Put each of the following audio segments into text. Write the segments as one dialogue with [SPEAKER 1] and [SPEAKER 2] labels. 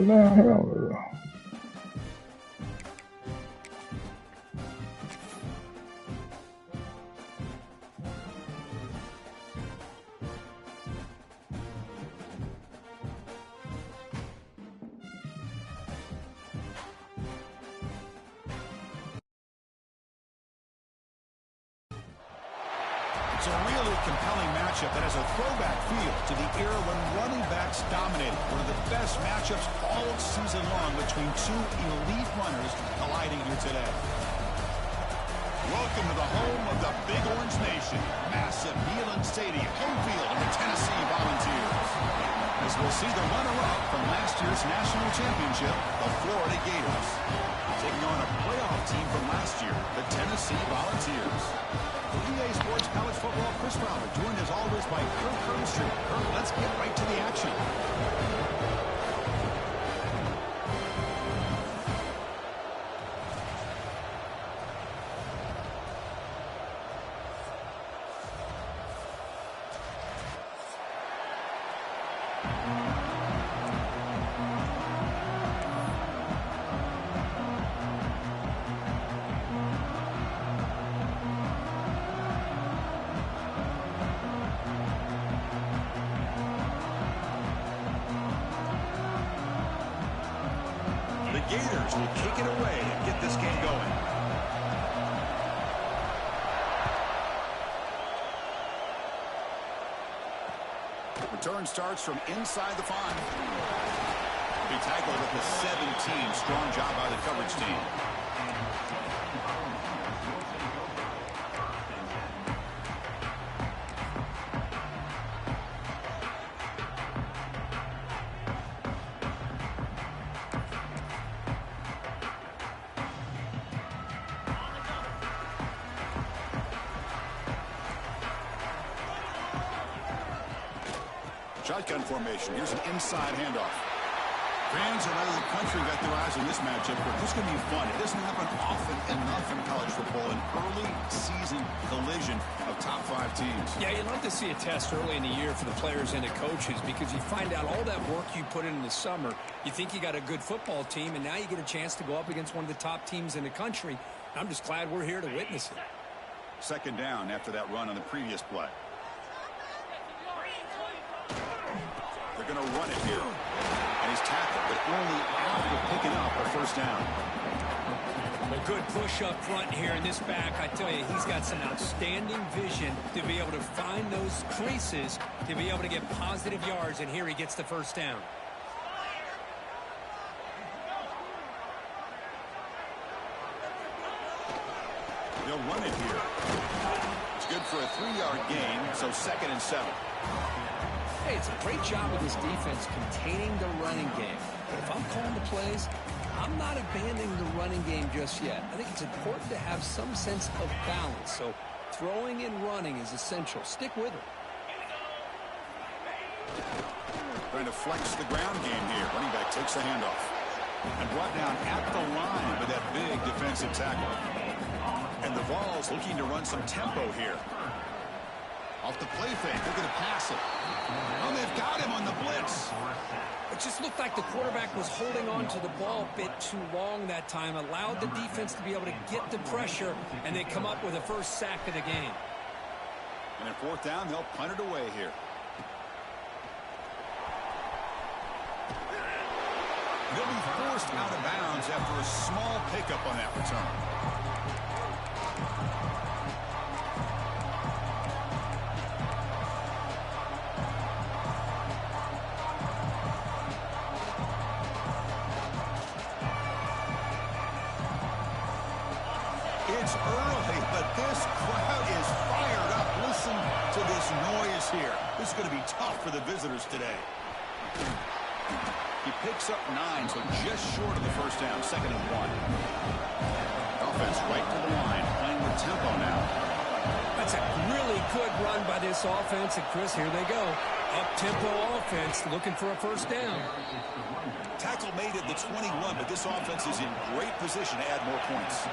[SPEAKER 1] down here.
[SPEAKER 2] It's a really compelling matchup that has a throwback feel to the era when running backs dominated. One of the best matchups all season long between two elite runners colliding here today. Welcome to the home of the Big Orange Nation. Massive Neyland Stadium, home field of the Tennessee Volunteers. As we'll see the runner-up from last year's national championship, the Florida Gators, taking on a playoff team from last year, the Tennessee Volunteers. EA Sports College Football, Chris Fowler, joined as always by Kirk Herbstreit. Kirk, let's get right to the action. Gators will kick it away and get this game going. Return starts from inside the 5. Be tackled at the 17. Strong job by the coverage team. Shotgun formation. Here's an inside handoff. Fans around the country got their eyes on this matchup, but this is going to be fun. It doesn't happen often enough in college football, an early season collision of top 5 teams.
[SPEAKER 3] Yeah, you'd love to see a test early in the year for the players and the coaches because you find out all that work you put in the summer. You think you got a good football team, and now you get a chance to go up against one of the top teams in the country. I'm just glad we're here to witness it.
[SPEAKER 2] Second down after that run on the previous play. They're going to run it here. And he's tackled, but only after picking up a first down.
[SPEAKER 3] A good push up front here in this back. I tell you, he's got some outstanding vision to be able to find those creases, to be able to get positive yards, and here he gets the first down.
[SPEAKER 2] They'll run it here. It's good for a 3-yard gain, so 2nd and 7.
[SPEAKER 3] Hey, it's a great job of this defense containing the running game. But if I'm calling the plays, I'm not abandoning the running game just yet. I think it's important to have some sense of balance. So throwing and running is essential. Stick with it.
[SPEAKER 2] Trying to flex the ground game here. Running back takes the handoff. And brought down at the line with that big defensive tackle. And the Vols looking to run some tempo here. Off the play fake, they're going to pass it. Oh, they've got him on the blitz.
[SPEAKER 3] It just looked like the quarterback was holding on to the ball a bit too long that time, allowed the defense to be able to get the pressure, and they come up with a first sack of the game.
[SPEAKER 2] And at 4th down, they'll punt it away here. They'll be forced out of bounds after a small pickup on that return. It's early, but this crowd is fired up. Listen to this noise here. This is going to be tough for the visitors today. He picks up 9, so just short of the first down, 2nd and 1. Offense right to the line, playing with tempo now.
[SPEAKER 3] That's a really good run by this offense, and Chris, here they go. Up-tempo offense, looking for a first down.
[SPEAKER 2] Tackle made at the 21, but this offense is in great position to add more points.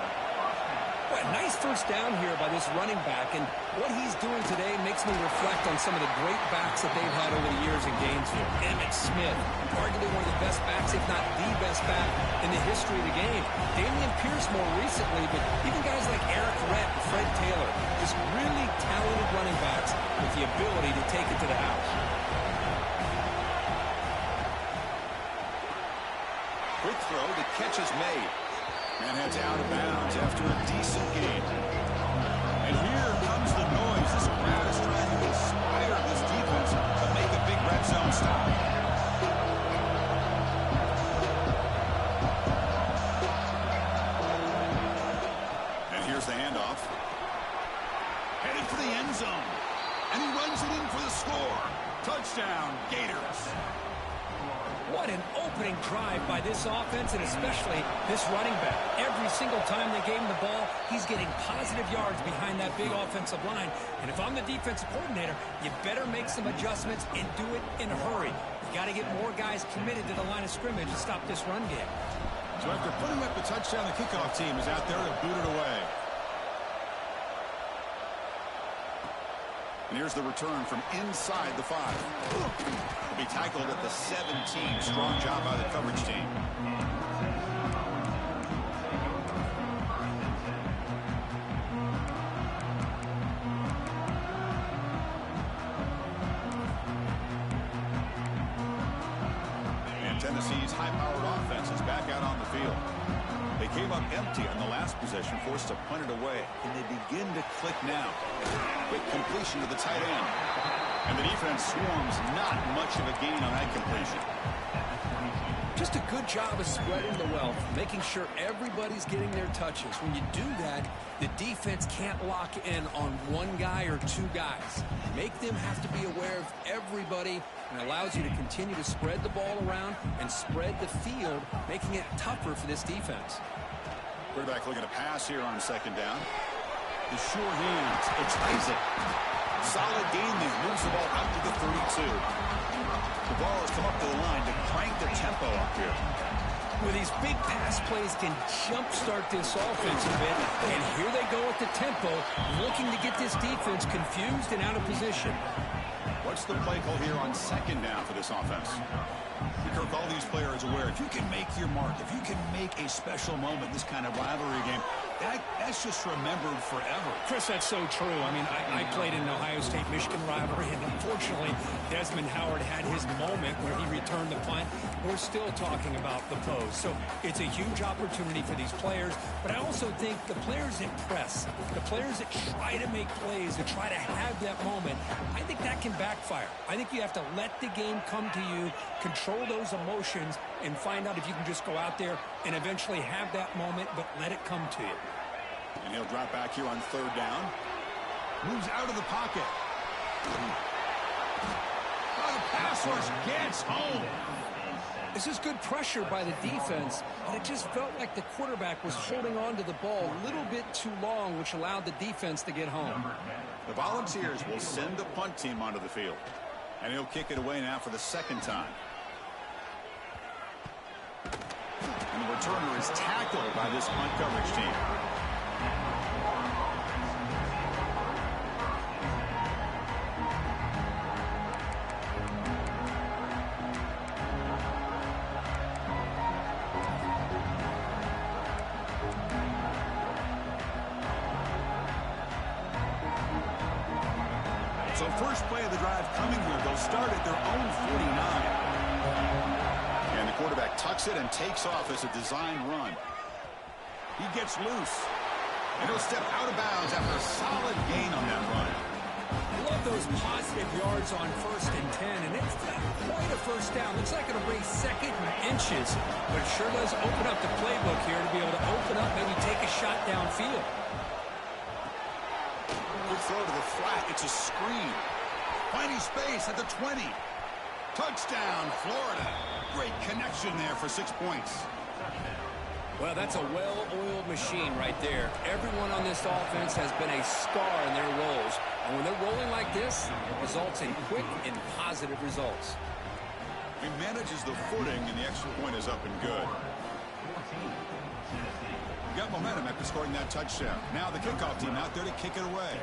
[SPEAKER 3] Well, A nice first down here by this running back, and what he's doing today makes me reflect on some of the great backs that they've had over the years in Gainesville. Emmitt Smith, arguably one of the best backs, if not the best back in the history of the game. Damian Pierce more recently, but even guys like Eric Rett and Fred Taylor, just really talented running backs with the ability to take it to the house.
[SPEAKER 2] Quick throw, the catch is made. And heads out of bounds after a decent gain. And here comes the noise. This crowd is trying to inspire this defense to make a big red zone stop. And here's the handoff. Headed for the end zone. And he runs it in for the score. Touchdown, Gators.
[SPEAKER 3] What an opening drive by this offense, and especially this running back. Every single time they gave him the ball, he's getting positive yards behind that big offensive line. And if I'm the defensive coordinator, you better make some adjustments and do it in a hurry. You got to get more guys committed to the line of scrimmage to stop this run game.
[SPEAKER 2] So after putting up the touchdown, the kickoff team is out there to boot it away. And here's the return from inside the 5. Will be tackled at the 17. Strong job by the coverage team. And Tennessee's high-powered offense is back out on the field. They came up empty on the last possession, forced to punt it away. And they begin to click now. Quick completion to the tight end. And the defense swarms, not much of a gain on that completion.
[SPEAKER 3] Just a good job of spreading the wealth, making sure everybody's getting their touches. When you do that, the defense can't lock in on one guy or two guys. Make them have to be aware of everybody, and allows you to continue to spread the ball around and spread the field, making it tougher for this defense.
[SPEAKER 2] Quarterback looking to pass here on second down. The sure hands. It's Isaac. Solid gain there. Moves the ball out to the 32. The ball has come up to the line to crank the tempo up here.
[SPEAKER 3] Well, these big pass plays can jumpstart this offense a bit. And here they go at the tempo, looking to get this defense confused and out of position.
[SPEAKER 2] What's the play call here on second down for this offense? Kirk, all these players aware, if you can make your mark, if you can make a special moment, this kind of rivalry game, that's just remembered forever.
[SPEAKER 3] Chris, that's so true. I mean, I played in an Ohio State-Michigan rivalry, and unfortunately, Desmond Howard had his moment where he returned the punt. We're still talking about the pose. So it's a huge opportunity for these players, but I also think the players that press, the players that try to make plays, that try to have that moment, I think that can backfire. I think you have to let the game come to you, control those emotions, and find out if you can just go out there and eventually have that moment, but let it come to you.
[SPEAKER 2] And he'll drop back here on third down. Moves out of the pocket. Oh, the pass rush gets home.
[SPEAKER 3] This is good pressure by the defense, but it just felt like the quarterback was holding on to the ball a little bit too long, which allowed the defense to get home.
[SPEAKER 2] The Volunteers will send the punt team onto the field. And he'll kick it away now for the second time. And the returner is tackled by this punt coverage team. So first play of the drive coming here. They'll start at their own 49. And the quarterback tucks it and takes off as a design run. He gets loose. And he'll step out of bounds after a solid gain on that run.
[SPEAKER 3] I love those positive yards on 1st and 10, and it's not quite a first down. Looks like it'll bring second and inches, but it sure does open up the playbook here to be able to open up, maybe take a shot downfield.
[SPEAKER 2] Good throw to the flat. It's a screen. Finding space at the 20. Touchdown, Florida. Great connection there for 6 points.
[SPEAKER 3] Well, that's a well-oiled machine right there. Everyone on this offense has been a star in their roles. And when they're rolling like this, it results in quick and positive results.
[SPEAKER 2] He manages the footing, and the extra point is up and good. Got momentum after scoring that touchdown. Now the kickoff team out there to kick it away.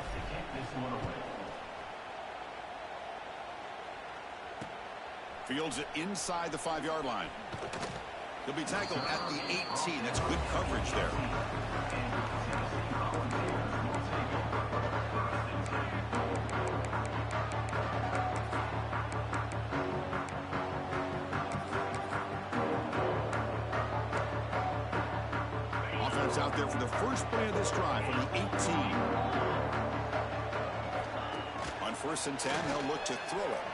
[SPEAKER 2] Fields it inside the 5-yard line. He'll be tackled at the 18. That's good coverage there. Offense out there for the first play of this drive from the 18. On 1st and 10, they'll look to throw it.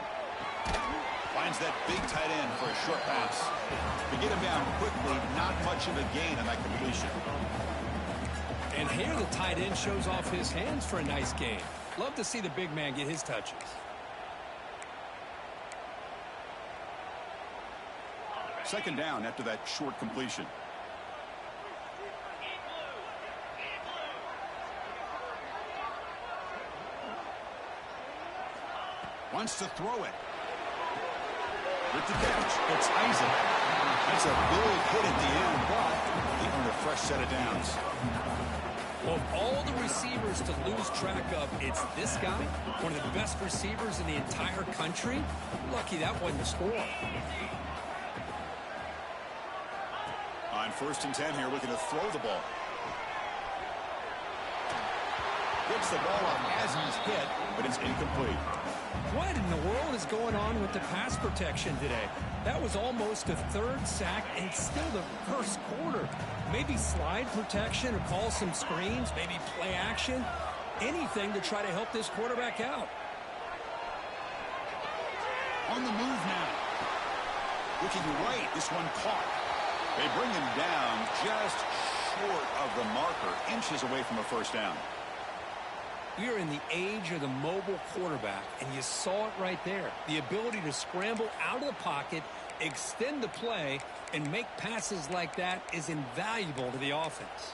[SPEAKER 2] Finds that big tight end for a short pass. To get him down quickly, not much of a gain on that completion.
[SPEAKER 3] And here the tight end shows off his hands for a nice gain. Love to see the big man get his touches.
[SPEAKER 2] Second down after that short completion. Wants to throw it. With the catch, it's Isaac. That's a big hit at the end, but they earn a fresh set of downs.
[SPEAKER 3] Of all the receivers to lose track of, it's this guy, one of the best receivers in the entire country. Lucky that wasn't a score.
[SPEAKER 2] On 1st and 10 here, looking to throw the ball. Gets the ball up as he's hit, but it's incomplete.
[SPEAKER 3] What in the world is going on with the pass protection today? That was almost a 3rd sack and still the 1st quarter. Maybe slide protection or call some screens, maybe play action. Anything to try to help this quarterback out.
[SPEAKER 2] On the move now. Looking right, this one caught. They bring him down just short of the marker, inches away from a first down.
[SPEAKER 3] We are in the age of the mobile quarterback, and you saw it right there. The ability to scramble out of the pocket, extend the play, and make passes like that is invaluable to the offense.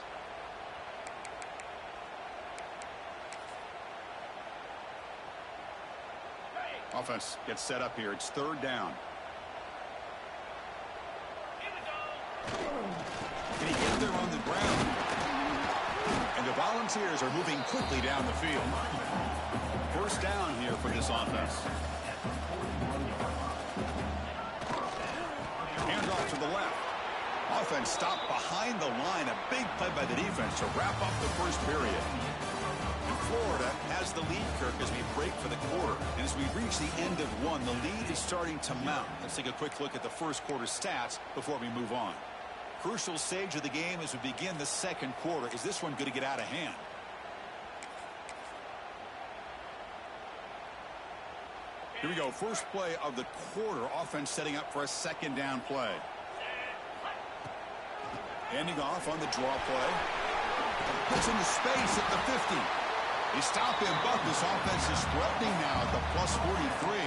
[SPEAKER 2] Offense gets set up here. It's 3rd down. Can he get there on the ground? And the Volunteers are moving quickly down the field. First down here for this offense. Handoff to the left. Offense stopped behind the line. A big play by the defense to wrap up the first period. Florida has the lead, Kirk, as we break for the quarter. And as we reach the end of one, the lead is starting to mount. Let's take a quick look at the first quarter stats before we move on. Crucial stage of the game as we begin the second quarter. Is this one going to get out of hand? Here we go. First play of the quarter. Offense setting up for a 2nd down play. Handing off on the draw play. Puts into space at the 50. They stop him, but this offense is threatening now at the plus 43.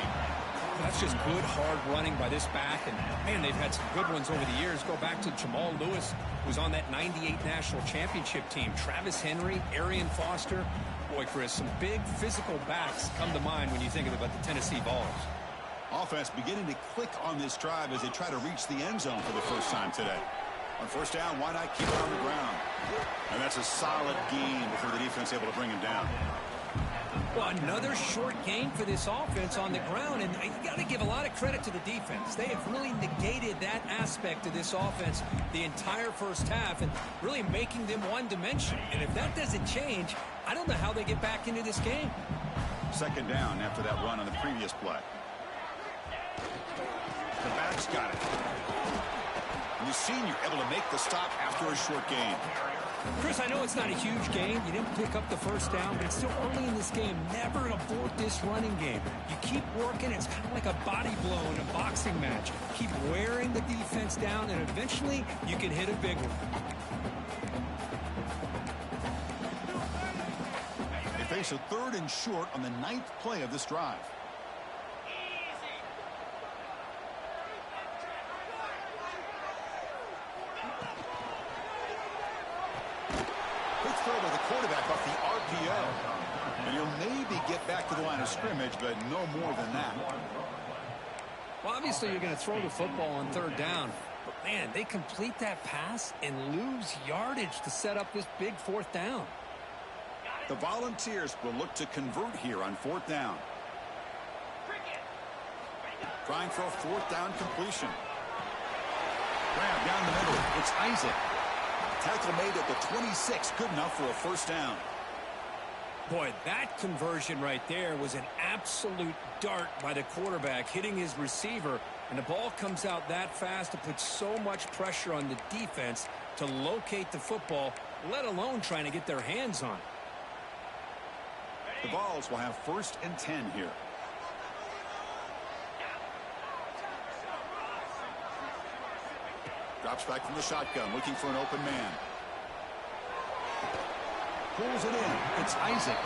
[SPEAKER 3] That's just good, hard running by this back. And, man, they've had some good ones over the years. Go back to Jamal Lewis, who was on that 98 National Championship team. Travis Henry, Arian Foster. Boy, Chris, some big physical backs come to mind when you think about the Tennessee Vols.
[SPEAKER 2] Offense beginning to click on this drive as they try to reach the end zone for the first time today. On first down, why not keep it on the ground? And that's a solid gain before the defense able to bring him down.
[SPEAKER 3] Well, another short game for this offense on the ground, and you got to give a lot of credit to the defense. They have really negated that aspect of this offense the entire first half and really making them one-dimensional. And if that doesn't change, I don't know how they get back into this game.
[SPEAKER 2] 2nd down after that run on the previous play. The back's got it. And the senior able to make the stop after a short gain.
[SPEAKER 3] Chris, I know it's not a huge game. You didn't pick up the first down, but it's still early in this game. Never abort this running game. You keep working. It's kind of like a body blow in a boxing match. Keep wearing the defense down, and eventually you can hit a big one.
[SPEAKER 2] They face a 3rd and short on the 9th play of this drive. Throw by the quarterback off the RPO. And he'll maybe get back to the line of scrimmage, but no more than that.
[SPEAKER 3] Well, obviously you're going to throw the football on 3rd down. But, man, they complete that pass and lose yardage to set up this big fourth down.
[SPEAKER 2] The Volunteers will look to convert here on fourth down. Trying for a fourth down completion. Grab down the middle. It's Isaac. Tackle made at the 26. Good enough for a first down.
[SPEAKER 3] Boy, that conversion right there was an absolute dart by the quarterback, hitting his receiver, and the ball comes out that fast to put so much pressure on the defense to locate the football, let alone trying to get their hands on it.
[SPEAKER 2] The Vols will have 1st and 10 here. Drops back from the shotgun, looking for an open man. Pulls it in. It's Isaac.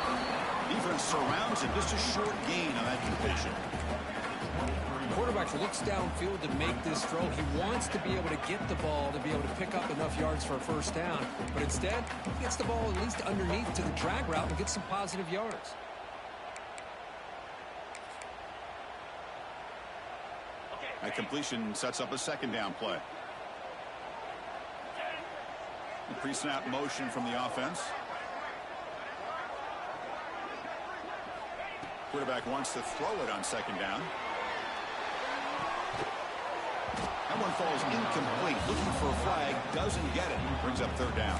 [SPEAKER 2] Defense surrounds him. Just a short gain on that completion.
[SPEAKER 3] The quarterback looks downfield to make this throw. He wants to be able to get the ball to be able to pick up enough yards for a first down. But instead, he gets the ball at least underneath to the drag route and gets some positive yards.
[SPEAKER 2] That completion sets up a second down play. The pre-snap motion from the offense. Quarterback wants to throw it on second down. That one falls incomplete. Looking for a flag. Doesn't get it. Brings up third down.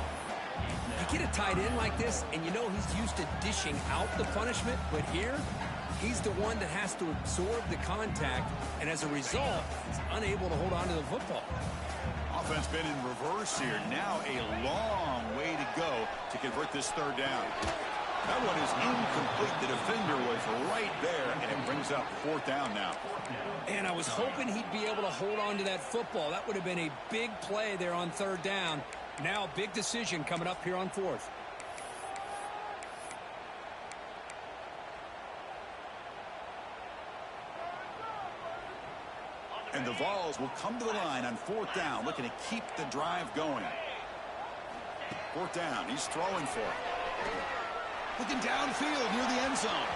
[SPEAKER 3] You get a tight end like this, and you know he's used to dishing out the punishment, but here, he's the one that has to absorb the contact, and as a result, he's unable to hold on to the football.
[SPEAKER 2] Offense been in reverse here. Now a long way to go to convert this third down. That one is incomplete. The defender was right there, and it brings up fourth down now.
[SPEAKER 3] And I was hoping he'd be able to hold on to that football. That would have been a big play there on third down. Now, big decision coming up here on fourth.
[SPEAKER 2] And the Vols will come to the line on fourth down, looking to keep the drive going. Fourth down, he's throwing for it. Looking downfield near the end zone.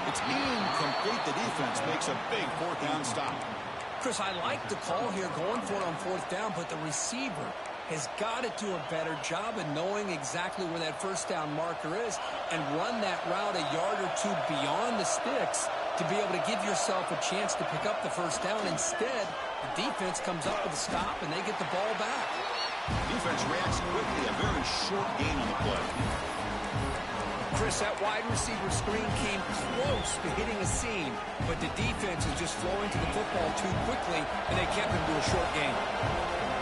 [SPEAKER 2] It's incomplete. The defense makes a big fourth down stop.
[SPEAKER 3] Chris, I like the call here going for it on fourth down, but the receiver has got to do a better job of knowing exactly where that first down marker is and run that route a yard or two beyond the sticks to be able to give yourself a chance to pick up the first down. Instead, the defense comes up with a stop and they get the ball back.
[SPEAKER 2] Defense reacts quickly. A very short gain on the play.
[SPEAKER 3] Chris, that wide receiver screen came close to hitting a seam, but the defense is just flowing to the football too quickly, and they kept him to a short gain.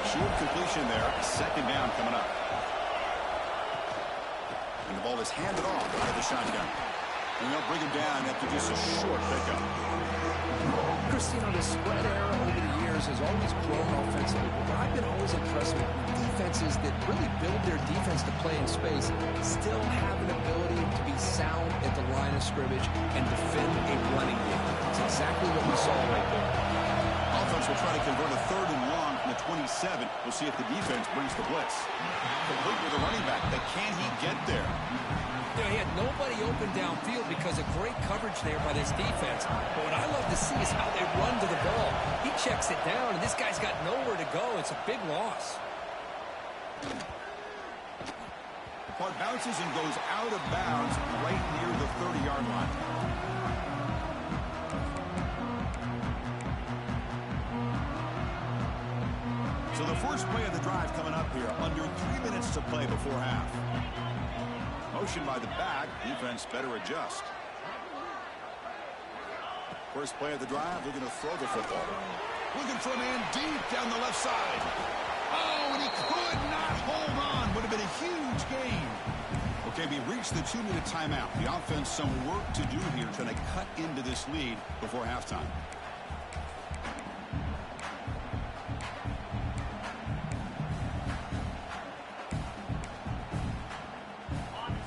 [SPEAKER 2] Short completion there. Second down coming up. And the ball is handed off out of the shotgun. And they'll bring him down after just a short pickup.
[SPEAKER 3] Chris, you know, the spread era over the years has always grown offensively, but I've been always impressed with defenses that really build their defense to play in space, still have an ability to be sound at the line of scrimmage and defend a running game. That's exactly what we saw right there.
[SPEAKER 2] Offense will try to convert a third and long from the 27. We'll see if the defense brings the blitz. Complete with the running back, but can he get there?
[SPEAKER 3] You know, he had nobody open downfield because of great coverage there by this defense. But what I love to see is how they run to the ball. He checks it down, and this guy's got nowhere to go. It's a big loss.
[SPEAKER 2] The punt bounces and goes out of bounds right near the 30-yard line. So the first play of the drive coming up here. Under 3 minutes to play before half. Motion by the back. Defense better adjust. First play of the drive. Looking to throw the football. Looking for a man deep down the left side. Oh, and he could not hold on. Would have been a huge gain. Okay, we reached the 2-minute timeout. The offense some work to do here, trying to cut into this lead before halftime.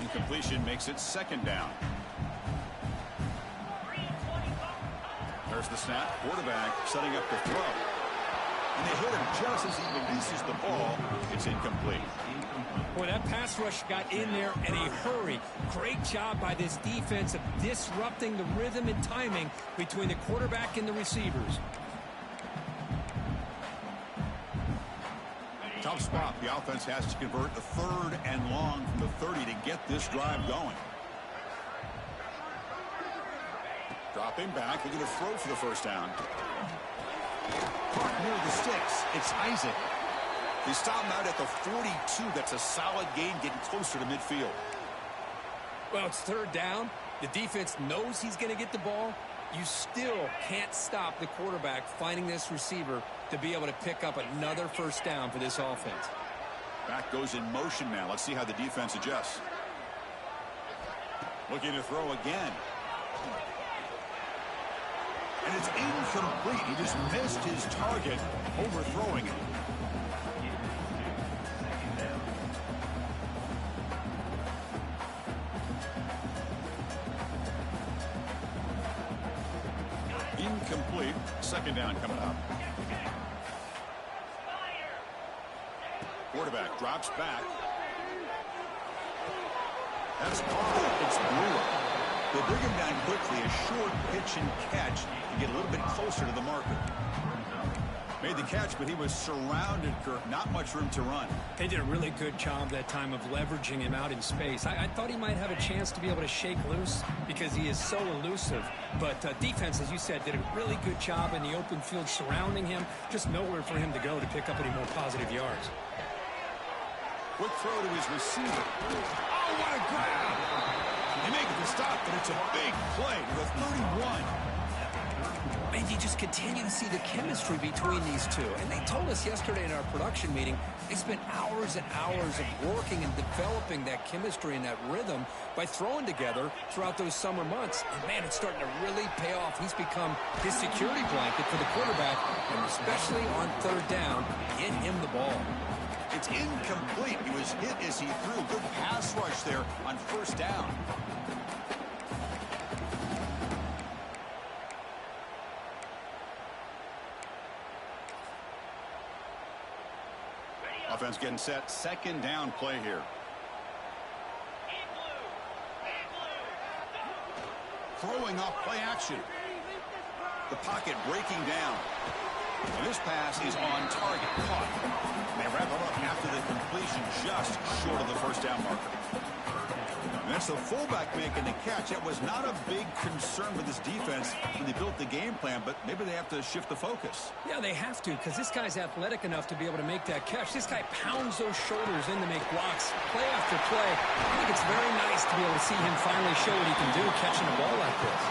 [SPEAKER 2] Incompletion makes it second down. There's the snap. Quarterback setting up the throw. And they hit him just as he releases the ball. It's incomplete.
[SPEAKER 3] Boy, that pass rush got in there in a hurry. Great job by this defense of disrupting the rhythm and timing between the quarterback and the receivers.
[SPEAKER 2] Tough spot. The offense has to convert a 3rd and long from the 30 to get this drive going. Dropping back. They're going to throw for the first down. Park near the sticks. It's Isaac. They stop him out at the 42. That's a solid gain, getting closer to midfield.
[SPEAKER 3] Well, it's 3rd down. The defense knows he's going to get the ball. You still can't stop the quarterback finding this receiver to be able to pick up another first down for this offense.
[SPEAKER 2] Back goes in motion now. Let's see how the defense adjusts. Looking to throw again. And it's incomplete. He just missed his target, overthrowing it. Incomplete. 2nd down coming up. Quarterback drops back. That's Parker. It's Brewer. They bring him down quickly. A short pitch and catch to get a little bit closer to the marker. Made the catch, but he was surrounded, Kirk. Not much room to run.
[SPEAKER 3] They did a really good job that time of leveraging him out in space. I thought he might have a chance to be able to shake loose because he is so elusive. But defense, as you said, did a really good job in the open field surrounding him. Just nowhere for him to go to pick up any more positive yards.
[SPEAKER 2] Quick throw to his receiver. Oh, what a grab! They make the stop, but it's a big play to the 31.
[SPEAKER 3] And you just continue to see the chemistry between these two. And they told us yesterday in our production meeting, they spent hours and hours of working and developing that chemistry and that rhythm by throwing together throughout those summer months. And, man, it's starting to really pay off. He's become his security blanket for the quarterback, and especially on 3rd down, get him the ball.
[SPEAKER 2] It's incomplete. He was hit as he threw. Good pass rush there on 1st down. Offense getting set. 2nd down play here. Throwing off play action. The pocket breaking down. And this pass is on target. Caught. They wrap it up after the completion, just short of the 1st down marker. And that's the fullback making the catch. That was not a big concern with this defense when they built the game plan, but maybe they have to shift the focus.
[SPEAKER 3] Yeah, they have to, because this guy's athletic enough to be able to make that catch. This guy pounds those shoulders in to make blocks play after play. I think it's very nice to be able to see him finally show what he can do catching a ball like this.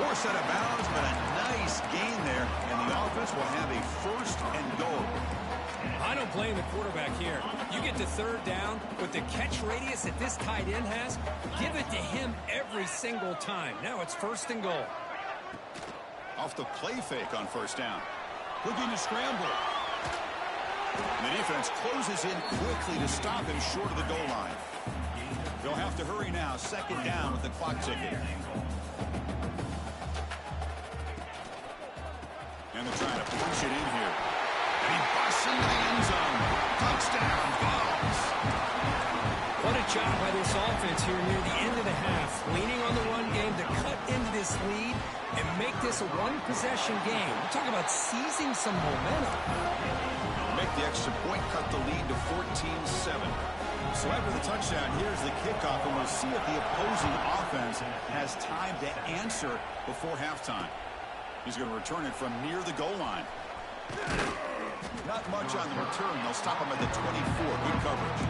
[SPEAKER 2] 4 set of bounds, but a nice gain there, and the offense will have a 1st and goal.
[SPEAKER 3] I don't blame the quarterback here. You get to 3rd down with the catch radius that this tight end has, give it to him every single time. Now it's 1st and goal.
[SPEAKER 2] Off the play fake on 1st down. Looking to scramble. And the defense closes in quickly to stop him short of the goal line. They'll have to hurry now. 2nd down with the clock ticking. And they're trying to push it in here. And he busts into the end zone. Touchdown, Vols.
[SPEAKER 3] What a job by this offense here near the end of the half. Leaning on the run game to cut into this lead and make this a 1-possession game. We're talking about seizing some momentum.
[SPEAKER 2] Make the extra point, cut the lead to 14-7. So after the touchdown, here's the kickoff, and we'll see if the opposing offense has time to answer before halftime. He's going to return it from near the goal line. Not much on the return. They'll stop him at the 24. Good coverage.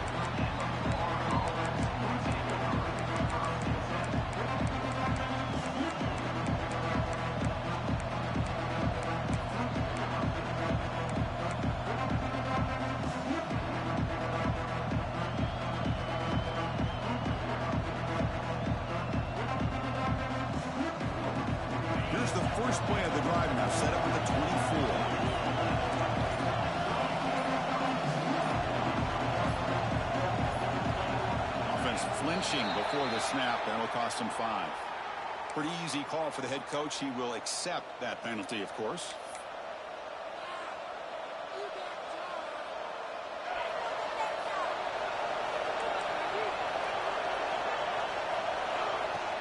[SPEAKER 2] Here's the first play of the drive now, set up at the 24. Flinching before the snap. That'll cost him 5. Pretty easy call for the head coach. He will accept that penalty, of course.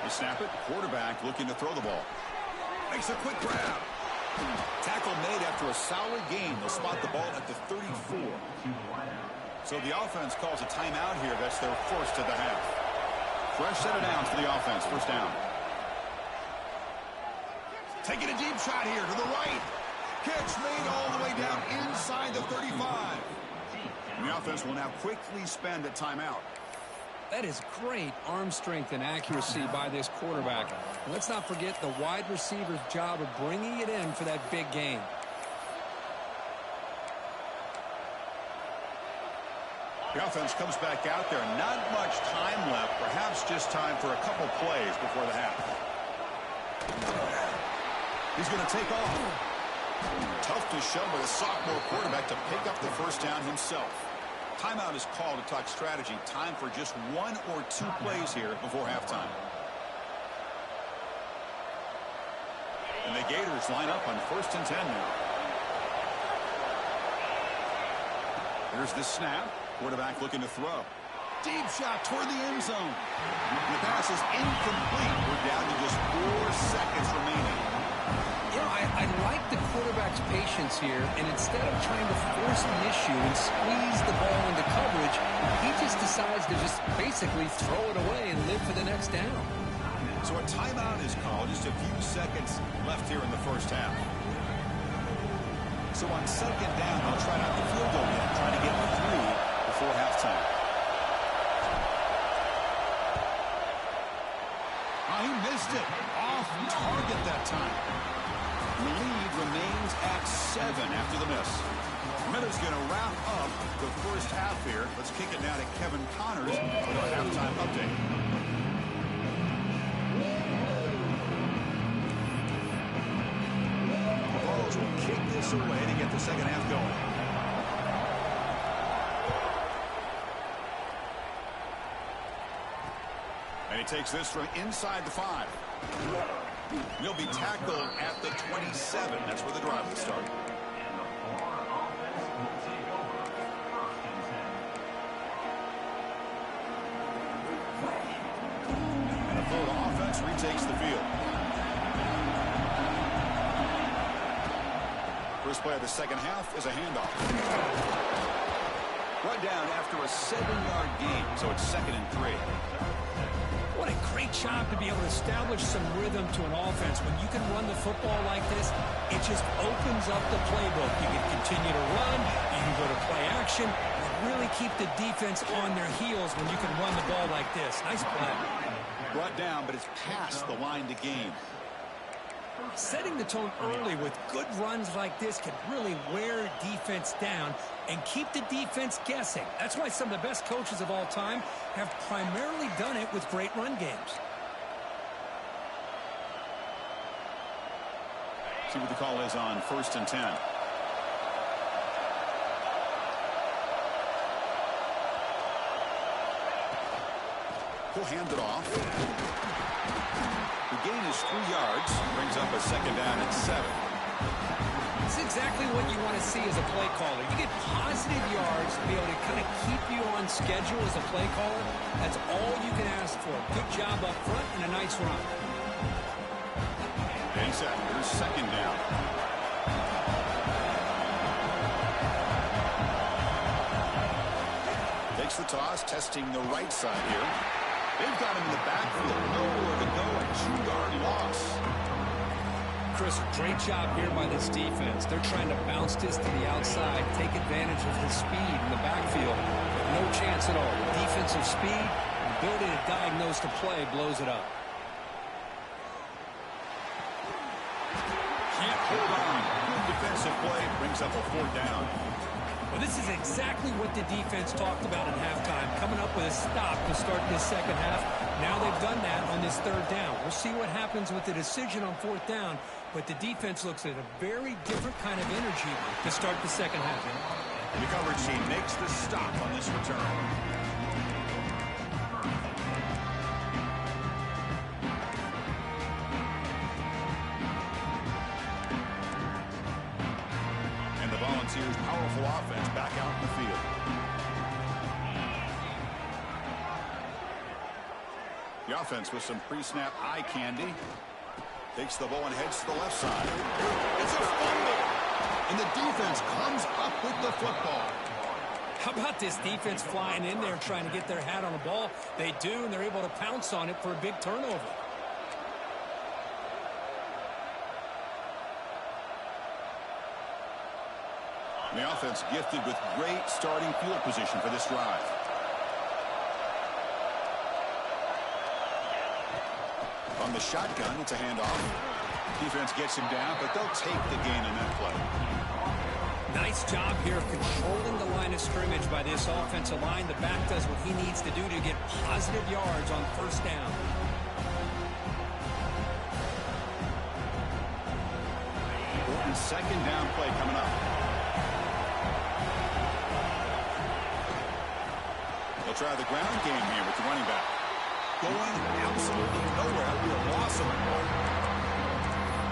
[SPEAKER 2] They snap it. Quarterback looking to throw the ball. Makes a quick grab. Tackle made after a solid gain. They'll spot the ball at the 34. So the offense calls a timeout here. That's their first of the half. Fresh set of downs for the offense. First down. Taking a deep shot here to the right. Catch made all the way down inside the 35. And the offense will now quickly spend a timeout.
[SPEAKER 3] That is great arm strength and accuracy by this quarterback. And let's not forget the wide receiver's job of bringing it in for that big gain.
[SPEAKER 2] The offense comes back out there. Not much time left. Perhaps just time for a couple plays before the half. He's going to take off. Tough to show by the sophomore quarterback to pick up the first down himself. Timeout is called to talk strategy. Time for just 1 or 2 plays here before halftime. And the Gators line up on 1st and 10 now. Here's the snap. Quarterback looking to throw. Deep shot toward the end zone. The pass is incomplete. We're down to just 4 seconds remaining.
[SPEAKER 3] You know, I like the quarterback's patience here, and instead of trying to force the issue and squeeze the ball into coverage, he just decides to just basically throw it away and live for the next down.
[SPEAKER 2] So a timeout is called. Just a few seconds left here in the first half. So on second down, they'll try not the field goal yet, trying to get 3 before halftime. Oh, he missed it. Off target that time. The lead remains at 7 after the miss. Miller's going to wrap up the first half here. Let's kick it now to Kevin Connors with our halftime update. The Vols will kick this away to get the second half going. And he takes this from inside the 5. He'll be tackled at the 27. That's where the drive will start. And the Florida offense retakes the field. First play of the second half is a handoff. Run down after a 7-yard gain, so it's 2nd and 3.
[SPEAKER 3] What a great job to be able to establish some rhythm to an offense. When you can run the football like this, it just opens up the playbook. You can continue to run, you can go to play action, and really keep the defense on their heels when you can run the ball like this. Nice play.
[SPEAKER 2] Brought down, but it's past the line to gain.
[SPEAKER 3] Setting the tone early with good runs like this can really wear defense down and keep the defense guessing. That's why some of the best coaches of all time have primarily done it with great run games.
[SPEAKER 2] See what the call is on 1st and 10. He'll hand it off. The gain is 3 yards. Brings up a second down at 7.
[SPEAKER 3] It's exactly what you want to see as a play caller. You get positive yards to be able to kind of keep you on schedule as a play caller. That's all you can ask for. Good job up front and a nice run.
[SPEAKER 2] And set. Here's second down. Takes the toss, testing the right side here. They've got him in the backfield. Nowhere to go. A 2-yard loss.
[SPEAKER 3] Chris, great job here by this defense. They're trying to bounce this to the outside, take advantage of his speed in the backfield. No chance at all. Defensive speed, ability to diagnose the play, blows it up.
[SPEAKER 2] Can't hold on. Good defensive play. Brings up a 4th down.
[SPEAKER 3] Well, this is exactly what the defense talked about at halftime, coming up with a stop to start this second half. Now they've done that on this 3rd down. We'll see what happens with the decision on 4th down, but the defense looks at a very different kind of energy to start the second half.
[SPEAKER 2] And the coverage team makes the stop on this return. Volunteers' powerful offense back out in the field. The offense with some pre-snap eye candy. Takes the ball and heads to the left side. It's a fumble. And the defense comes up with the football.
[SPEAKER 3] How about this defense flying in there trying to get their hat on the ball? They do, and they're able to pounce on it for a big turnover.
[SPEAKER 2] The offense gifted with great starting field position for this drive. On the shotgun, it's a handoff. Defense gets him down, but they'll take the gain on that play.
[SPEAKER 3] Nice job here of controlling the line of scrimmage by this offensive line. The back does what he needs to do to get positive yards on first down.
[SPEAKER 2] Important second down play coming up. They'll try the ground game here with the running back. Going absolutely nowhere. It'll be a loss of the ball.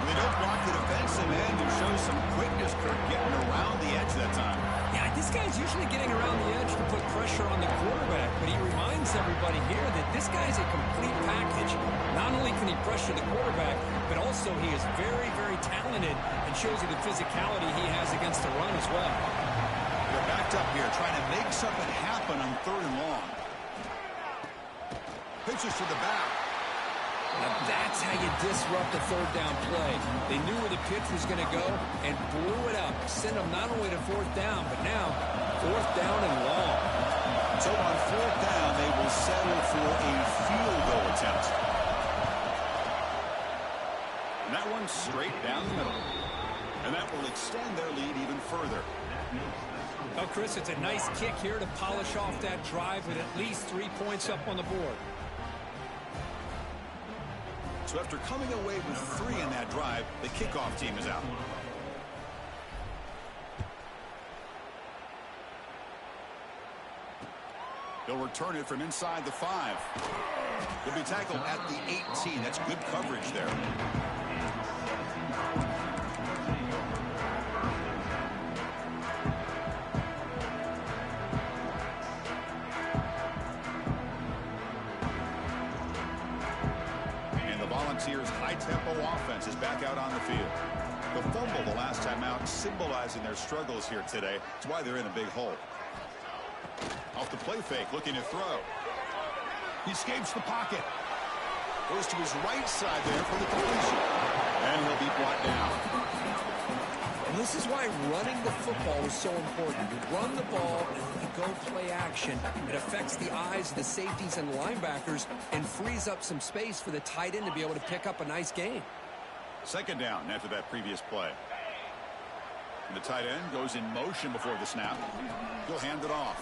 [SPEAKER 2] They don't block the defensive end and show some quickness, Kirk, getting around the edge that time.
[SPEAKER 3] Yeah, this guy's usually getting around the edge to put pressure on the quarterback, but he reminds everybody here that this guy's a complete package. Not only can he pressure the quarterback, but also he is very, very talented and shows you the physicality he has against the run as well.
[SPEAKER 2] They're backed up here trying to make something happen on 3rd and long. Pitches to the back.
[SPEAKER 3] Now that's how you disrupt the 3rd down play. They knew where the pitch was going to go and blew it up. Sent them not only to 4th down, but now 4th down and long.
[SPEAKER 2] So on 4th down, they will settle for a field goal attempt. And that one straight down the middle. And that will extend their lead even further.
[SPEAKER 3] Well, Chris, it's a nice kick here to polish off that drive with at least 3 points up on the board.
[SPEAKER 2] So after coming away with 3 in that drive, the kickoff team is out. They'll return it from inside the 5. They'll be tackled at the 18. That's good coverage there. Volunteers' high-tempo offense is back out on the field. The fumble the last time out symbolizing their struggles here today. That's why they're in a big hole. Off the play fake, looking to throw. He escapes the pocket. Goes to his right side there for the completion. And he'll be brought down.
[SPEAKER 3] And this is why running the football is so important. You run the ball and you go play action. It affects the eyes of the safeties and linebackers and frees up some space for the tight end to be able to pick up a nice gain.
[SPEAKER 2] 2nd down after that previous play. And the tight end goes in motion before the snap. He'll hand it off.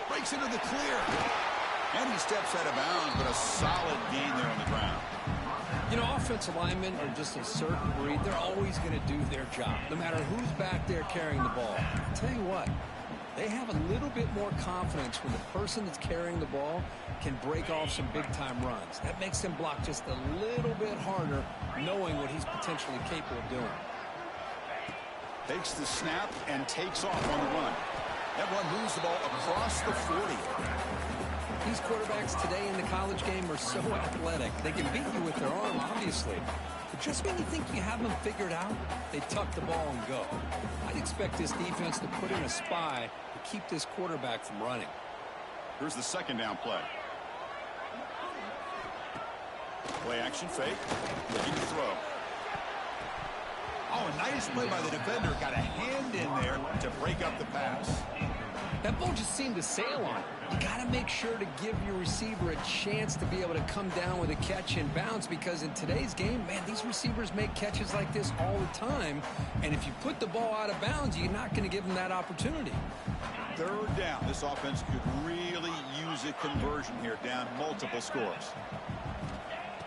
[SPEAKER 2] Breaks into the clear. And he steps out of bounds, but a solid gain there on the ground.
[SPEAKER 3] You know, offensive linemen are just a certain breed. They're always going to do their job, no matter who's back there carrying the ball. I'll tell you what, they have a little bit more confidence when the person that's carrying the ball can break off some big-time runs. That makes them block just a little bit harder, knowing what he's potentially capable of doing.
[SPEAKER 2] Takes the snap and takes off on the run. That one moves the ball across the 40.
[SPEAKER 3] These quarterbacks today in the college game are so athletic. They can beat you with their arm, obviously. But just when you think you have them figured out, they tuck the ball and go. I'd expect this defense to put in a spy to keep this quarterback from running.
[SPEAKER 2] Here's the 2nd down play. Play action fake. Looking to throw. Oh, a nice play by the defender. Got a hand in there to break up the pass.
[SPEAKER 3] That ball just seemed to sail on it. You got to make sure to give your receiver a chance to be able to come down with a catch and bounce, because in today's game, man, these receivers make catches like this all the time. And if you put the ball out of bounds, you're not going to give them that opportunity.
[SPEAKER 2] 3rd down. This offense could really use a conversion here, down multiple scores.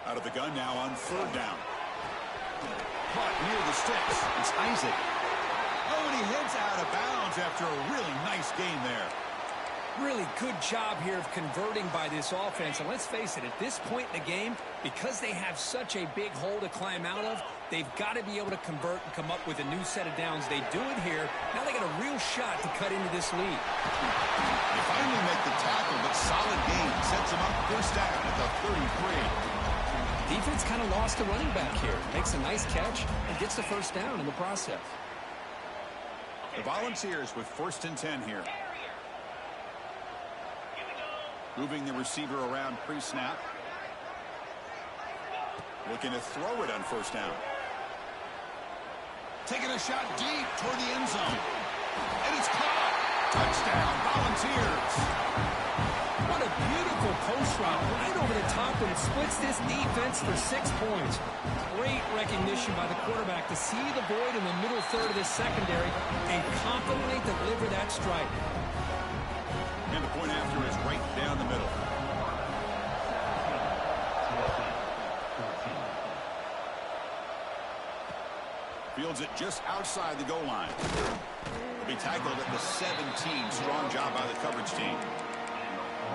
[SPEAKER 2] Out of the gun now on 3rd down. Caught near the sticks. It's Isaac. Oh, and he heads out of bounds after a really nice gain there.
[SPEAKER 3] Really good job here of converting by this offense. And let's face it, at this point in the game, because they have such a big hole to climb out of, they've got to be able to convert and come up with a new set of downs. They do it here. Now they got a real shot to cut into this lead.
[SPEAKER 2] They finally make the tackle, but solid gain sets them up 1st down at the 33.
[SPEAKER 3] Defense kind of lost a running back here. Makes a nice catch and gets the first down in the process.
[SPEAKER 2] The Volunteers with 1st and 10 here. Moving the receiver around pre-snap. Looking to throw it on 1st down. Taking a shot deep toward the end zone. And it's caught. Touchdown, Volunteers.
[SPEAKER 3] What a beautiful post route right over the top, and it splits this defense for 6 points. Great recognition by the quarterback to see the void in the middle third of this secondary and confidently deliver that strike.
[SPEAKER 2] And the point after is right down the middle. Fields it just outside the goal line. Will be tackled at the 17. Strong job by the coverage team.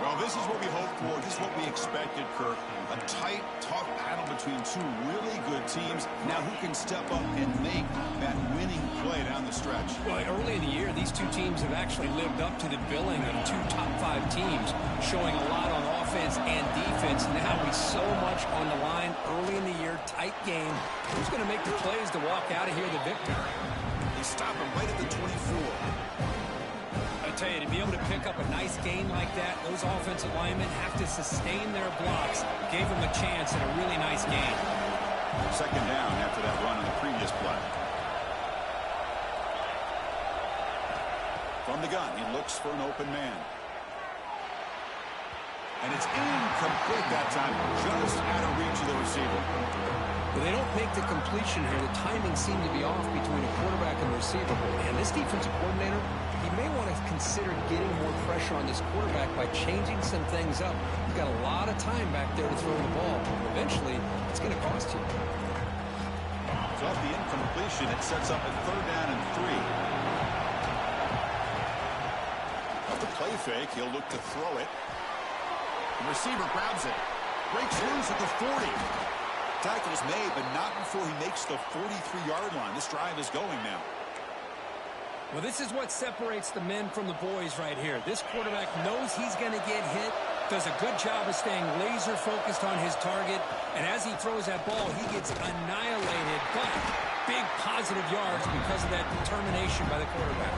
[SPEAKER 2] Well, this is what we hoped for. This is what we expected, Kirk. A tight, tough battle between two really good teams. Now who can step up and make that winning play down the stretch?
[SPEAKER 3] Well, early in the year, these two teams have actually lived up to the billing of 2 top 5 teams, showing a lot on offense and defense. Now with so much on the line early in the year, tight game. Who's going to make the plays to walk out of here the victor?
[SPEAKER 2] They stop him right at the 24.
[SPEAKER 3] I tell you, to be able to pick up a nice game like that, those offensive linemen have to sustain their blocks. Gave them a chance at a really nice game.
[SPEAKER 2] 2nd down after that run on the previous play. From the gun, he looks for an open man. And it's incomplete that time, just out of reach of the receiver.
[SPEAKER 3] Well, they don't make the completion here. The timing seemed to be off between a quarterback and the receiver. And this defensive coordinator, he may want to consider getting more pressure on this quarterback by changing some things up. He's got a lot of time back there to throw the ball. Eventually, it's going to cost you.
[SPEAKER 2] So off the incompletion, it sets up a 3rd down and 3. Off the play fake, he'll look to throw it. The receiver grabs it. Breaks loose at the 40. Tackle's made, but not before he makes the 43-yard line. This drive is going now.
[SPEAKER 3] Well, this is what separates the men from the boys right here. This quarterback knows he's going to get hit, does a good job of staying laser focused on his target, and as he throws that ball, he gets annihilated, but big positive yards because of that determination by the quarterback.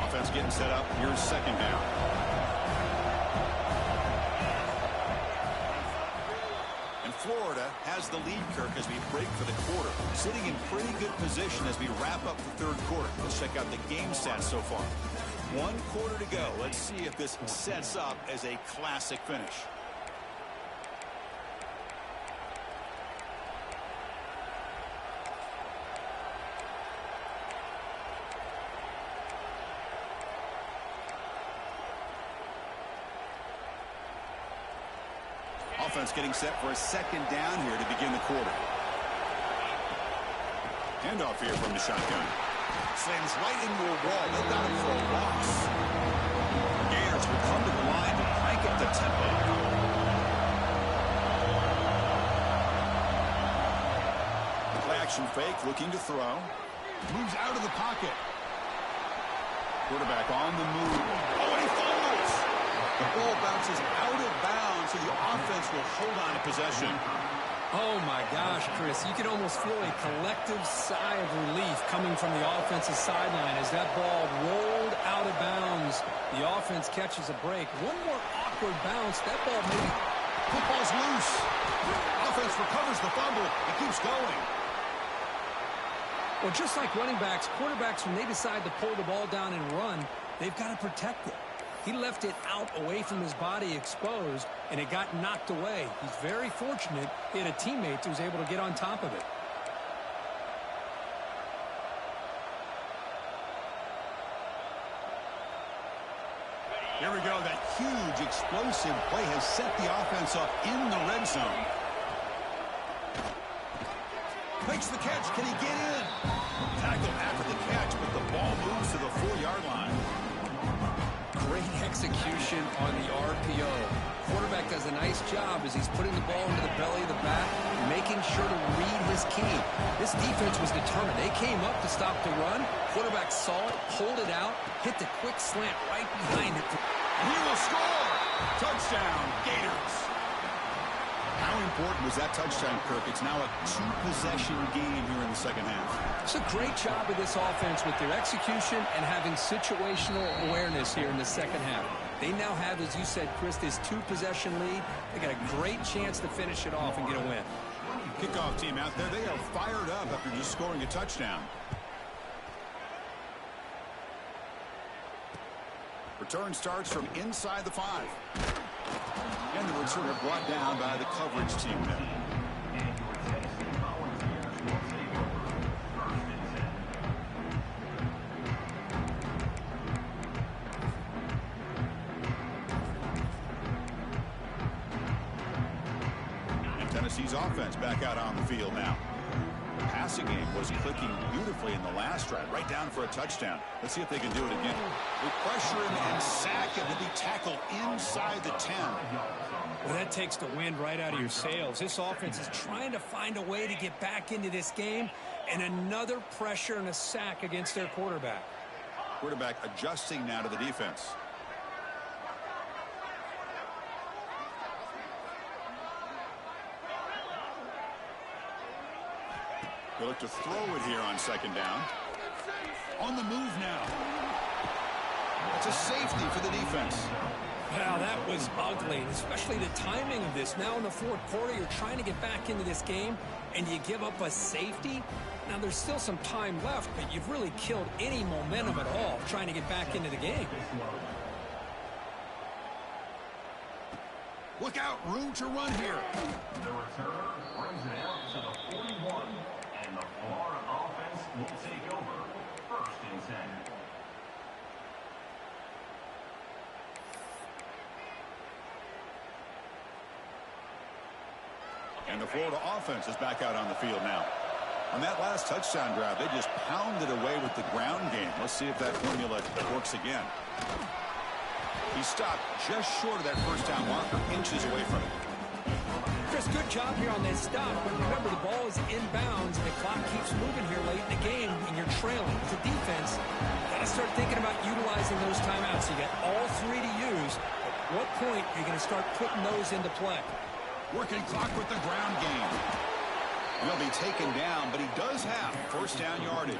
[SPEAKER 2] Offense getting set up. Here's 2nd down. Florida has the lead, Kirk, as we break for the quarter. Sitting in pretty good position as we wrap up the 3rd quarter. Let's check out the game stats so far. 1 quarter to go. Let's see if this sets up as a classic finish. Offense getting set for a 2nd down here to begin the quarter. Handoff here from the shotgun. Slams right into a wall. They got him for a loss. Gators will come to the line to crank up the tempo. Play action fake, looking to throw. Moves out of the pocket. Quarterback on the move. Oh, and he fumbles. The ball bounces out of bounds, so the offense will hold on to possession.
[SPEAKER 3] Oh, my gosh, Chris. You can almost feel a collective sigh of relief coming from the offensive sideline as that ball rolled out of bounds. The offense catches a break. One more awkward bounce. That ball maybe...
[SPEAKER 2] Football's loose. Offense recovers the fumble and keeps going.
[SPEAKER 3] Well, just like running backs, quarterbacks, when they decide to pull the ball down and run, they've got to protect it. He left it out away from his body exposed, and it got knocked away. He's very fortunate he had a teammate who was able to get on top of it.
[SPEAKER 2] Here we go. That huge explosive play has set the offense up in the red zone. Makes the catch. Can he get in? Tackle after the catch, but the ball moves to the 4-yard line.
[SPEAKER 3] Great execution on the RPO. Quarterback does a nice nice job as he's putting the ball into the belly of the bat, making sure to read his key. This defense was determined. They came up to stop the run. Quarterback saw it, pulled it out, hit the quick slant right behind it.
[SPEAKER 2] He will score! Touchdown, Gators! How important was that touchdown, Kirk? It's now a two-possession game here in the second half.
[SPEAKER 3] It's a great job of this offense with their execution and having situational awareness here in the second half. They now have, as you said, Chris, this two-possession lead. They got a great chance to finish it off and get a win.
[SPEAKER 2] Kickoff team out there, they are fired up after just scoring a touchdown. Return starts from inside the 5. And the returner brought down by the coverage team there. And Tennessee's offense back out on the field now. The passing game was clicking beautifully in the last drive, right down for a touchdown. Let's see if they can do it again. They pressure him and sack him, and he tackled inside the 10.
[SPEAKER 3] Well, that takes the wind right out of your sails. This offense is trying to find a way to get back into this game, and another pressure and a sack against their quarterback.
[SPEAKER 2] Quarterback adjusting now to the defense. They look to throw it here on second down. On the move now. It's a safety for the defense.
[SPEAKER 3] Wow, that was ugly, especially the timing of this. Now in the fourth quarter, you're trying to get back into this game, and you give up a safety. Now, there's still some time left, but you've really killed any momentum at all trying to get back into the game.
[SPEAKER 2] Look out, room to run here.
[SPEAKER 1] The returner brings it out to the 41, and the Florida offense will take over 1st and 10.
[SPEAKER 2] And the Florida offense is back out on the field now. On that last touchdown drive, they just pounded away with the ground game. Let's see if that formula works again. He stopped just short of that first down marker, inches away from it.
[SPEAKER 3] Chris, good job here on that stop. But remember, the ball is inbounds, and the clock keeps moving here late in the game, and you're trailing. As a defense, got to start thinking about utilizing those timeouts. You got all 3 to use. At what point are you going to start putting those into play?
[SPEAKER 2] Working clock with the ground game. He'll be taken down, but he does have first down yardage.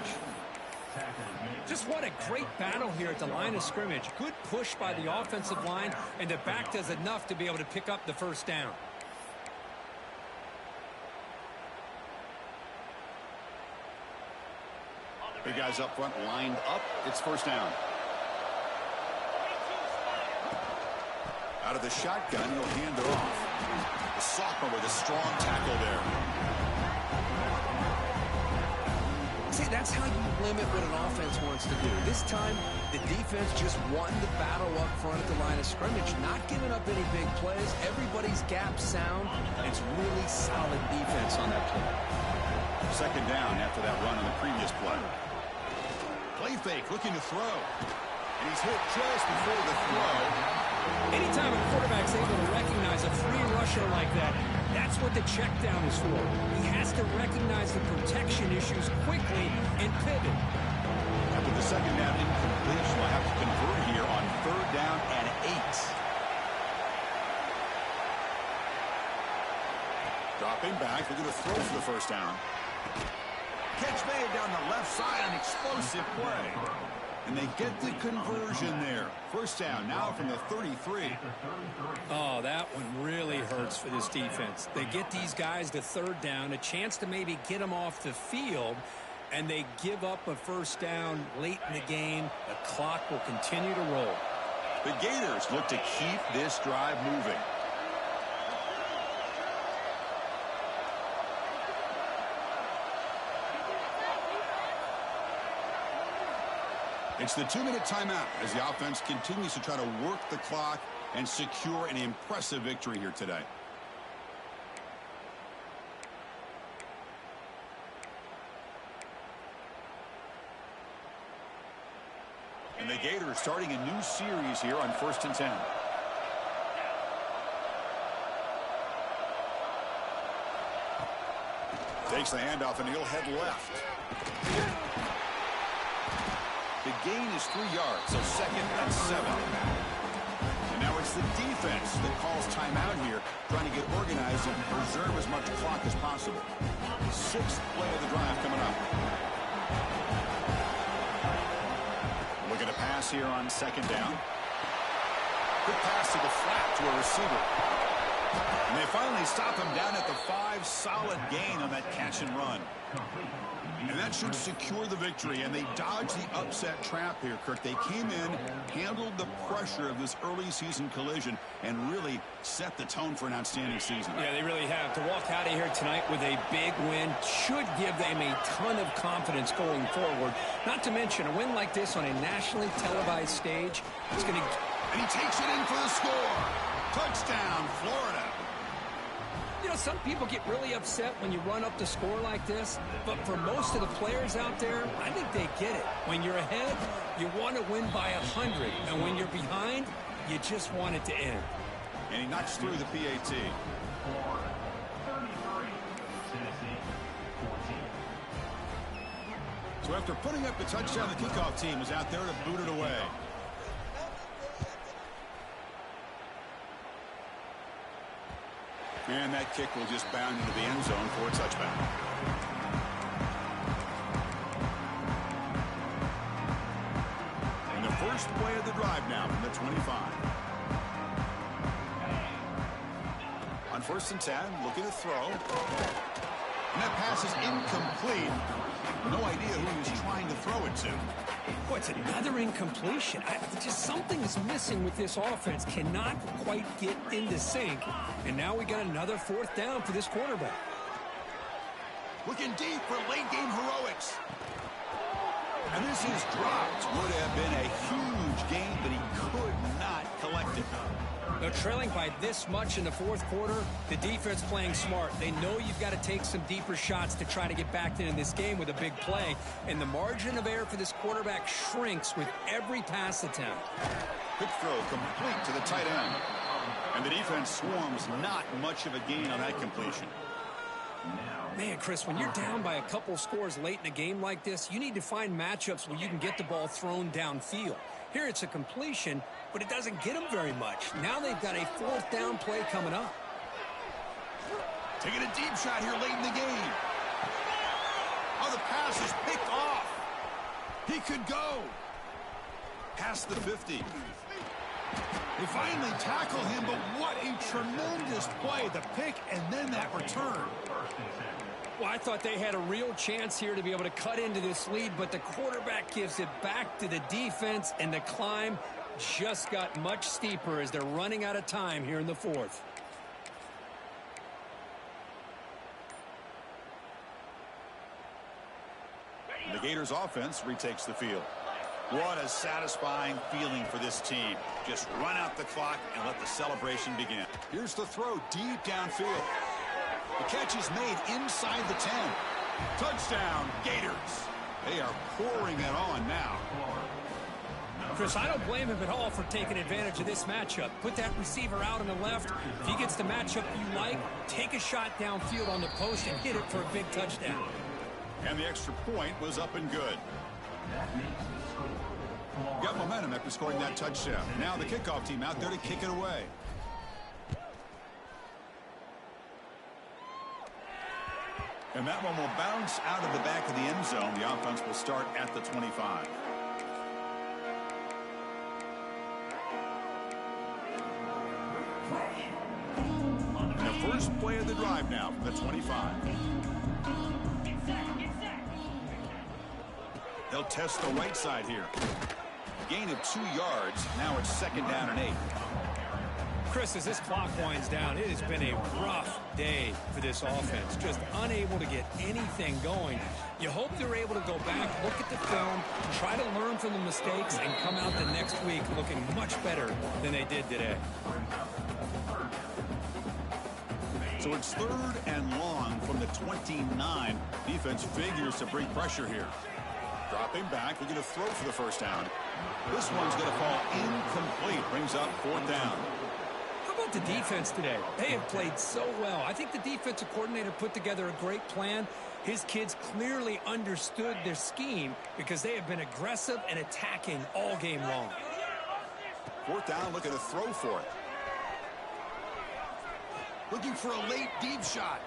[SPEAKER 3] Just what a great battle here at the line of scrimmage. Good push by the offensive line, and the back does enough to be able to pick up the first down.
[SPEAKER 2] Big guys up front lined up. It's first down. Out of the shotgun, he'll hand it off. The sophomore with a strong tackle there.
[SPEAKER 3] See, that's how you limit what an offense wants to do. This time, the defense just won the battle up front at the line of scrimmage, not giving up any big plays. Everybody's gap sound. It's really solid defense on that play.
[SPEAKER 2] Second down after that run on the previous play. Play fake, looking to throw. And he's hit just before the throw.
[SPEAKER 3] Anytime a quarterback's able to recognize a free rusher like that, that's what the check down is for. He has to recognize the protection issues quickly and pivot.
[SPEAKER 2] After the second down incompletion, we'll have to convert here on 3rd down and 8. Dropping back, looking to throw for the first down. Catch made down the left side, an explosive play. And they get the conversion there. First down now from the 33.
[SPEAKER 3] Oh, that one really hurts for this defense. They get these guys to 3rd down, a chance to maybe get them off the field, and they give up a first down late in the game. The clock will continue to roll.
[SPEAKER 2] The Gators look to keep this drive moving. It's the 2-minute timeout as the offense continues to try to work the clock and secure an impressive victory here today. And the Gators starting a new series here on 1st and 10. Takes the handoff, and he'll head left. The gain is 3 yards, so second and 7. And now it's the defense that calls timeout here, trying to get organized and preserve as much clock as possible. 6th play of the drive coming up. Look at a pass here on 2nd down. Quick pass to the flat to a receiver. And they finally stop him down at the 5. Solid gain on that catch and run. And that should secure the victory. And they dodged the upset trap here, Kirk. They came in, handled the pressure of this early season collision, and really set the tone for an outstanding season.
[SPEAKER 3] Yeah, they really have. To walk out of here tonight with a big win should give them a ton of confidence going forward. Not to mention, a win like this on a nationally televised stage, it's going to...
[SPEAKER 2] And he takes it in for the score. Touchdown, Florida.
[SPEAKER 3] You know, some people get really upset when you run up the score like this, but for most of the players out there, I think they get it. When you're ahead, you want to win by 100, and when you're behind, you just want it to end.
[SPEAKER 2] And he knocks through the PAT.
[SPEAKER 1] Florida 33, Tennessee 14.
[SPEAKER 2] So after putting up the touchdown, the kickoff team was out there to boot it away. And that kick will just bound into the end zone for a touchback. And the first play of the drive now from the 25. On 1st and 10, looking to throw. And that pass is incomplete. No idea who he was trying to throw it to.
[SPEAKER 3] Boy, it's another incompletion. Just something is missing with this offense. Cannot quite get into sync. And now we got another 4th down for this quarterback.
[SPEAKER 2] Looking deep for late game heroics. And this is dropped. Would have been a huge gain, but he could not collect it.
[SPEAKER 3] Now, trailing by this much in the 4th quarter, the defense playing smart. They know you've got to take some deeper shots to try to get back into this game with a big play. And the margin of error for this quarterback shrinks with every pass attempt.
[SPEAKER 2] Quick throw complete to the tight end. And the defense swarms not much of a gain on that completion.
[SPEAKER 3] Man, Chris, when you're down by a couple scores late in a game like this, you need to find matchups where you can get the ball thrown downfield. Here it's a completion, but it doesn't get them very much. Now they've got a 4th down play coming up.
[SPEAKER 2] Taking a deep shot here late in the game. Oh, the pass is picked off. He could go. Past the 50. They finally tackle him, but what a tremendous play. The pick and then that return.
[SPEAKER 3] Well, I thought they had a real chance here to be able to cut into this lead, but the quarterback gives it back to the defense, and the climb just got much steeper as they're running out of time here in the 4th.
[SPEAKER 2] The Gators offense retakes the field. What a satisfying feeling for this team. Just run out the clock and let the celebration begin. Here's the throw deep downfield. The catch is made inside the 10. Touchdown, Gators. They are pouring it on now.
[SPEAKER 3] Chris, I don't blame him at all for taking advantage of this matchup. Put that receiver out on the left. If he gets the matchup you like, take a shot downfield on the post and hit it for a big touchdown.
[SPEAKER 2] And the extra point was up and good. Got momentum after scoring that touchdown. Now the kickoff team out there to kick it away. And that one will bounce out of the back of the end zone. The offense will start at the 25. And the first play of the drive now from the 25. They'll test the right side here. Gain of 2 yards. Now it's 2nd down and 8.
[SPEAKER 3] Chris, as this clock winds down, it has been a rough day for this offense. Just unable to get anything going. You hope they're able to go back, look at the film, try to learn from the mistakes, and come out the next week looking much better than they did today.
[SPEAKER 2] So it's 3rd and long from the 29. Defense figures to bring pressure here. Dropping back, looking to throw for the 1st down. This one's going to fall incomplete. Brings up 4th down.
[SPEAKER 3] How about the defense today? They have played so well. I think the defensive coordinator put together a great plan. His kids clearly understood their scheme because they have been aggressive and attacking all game long.
[SPEAKER 2] Fourth down, looking to throw for it. Looking for a late deep shot.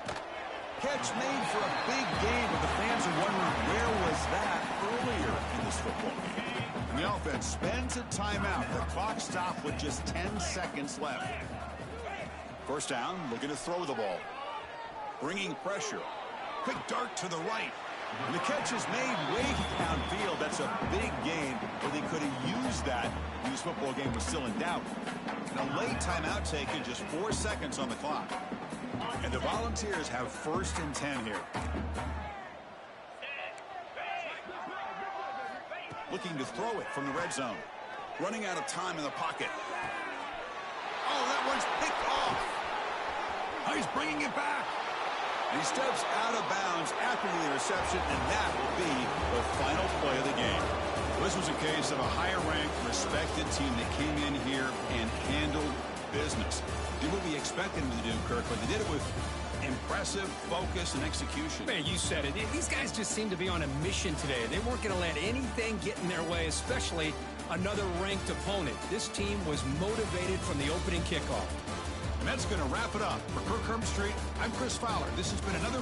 [SPEAKER 2] Catch made for a big game, but the fans are wondering where was that earlier in this football game. And the offense spends a timeout. The clock stopped with just 10 seconds left. First down, looking to throw the ball. Bringing pressure. Quick dart to the right. And the catch is made way downfield. That's a big gain, but they could have used that when this football game was still in doubt. And a late timeout taken, just 4 seconds on the clock. And the Volunteers have 1st and 10 here. Looking to throw it from the red zone. Running out of time in the pocket. Oh, that one's picked off. Oh, he's bringing it back. And he steps out of bounds after the interception, and that will be the final play of the game. This was a case of a higher-ranked, respected team that came in here and handled business. Did what we expected them to do, Kirk, but they did it with impressive focus and execution.
[SPEAKER 3] Man, you said it. These guys just seem to be on a mission today. They weren't going to let anything get in their way, especially another ranked opponent. This team was motivated from the opening kickoff.
[SPEAKER 2] And that's going to wrap it up. For Kirk Herbstreit, I'm Chris Fowler. This has been another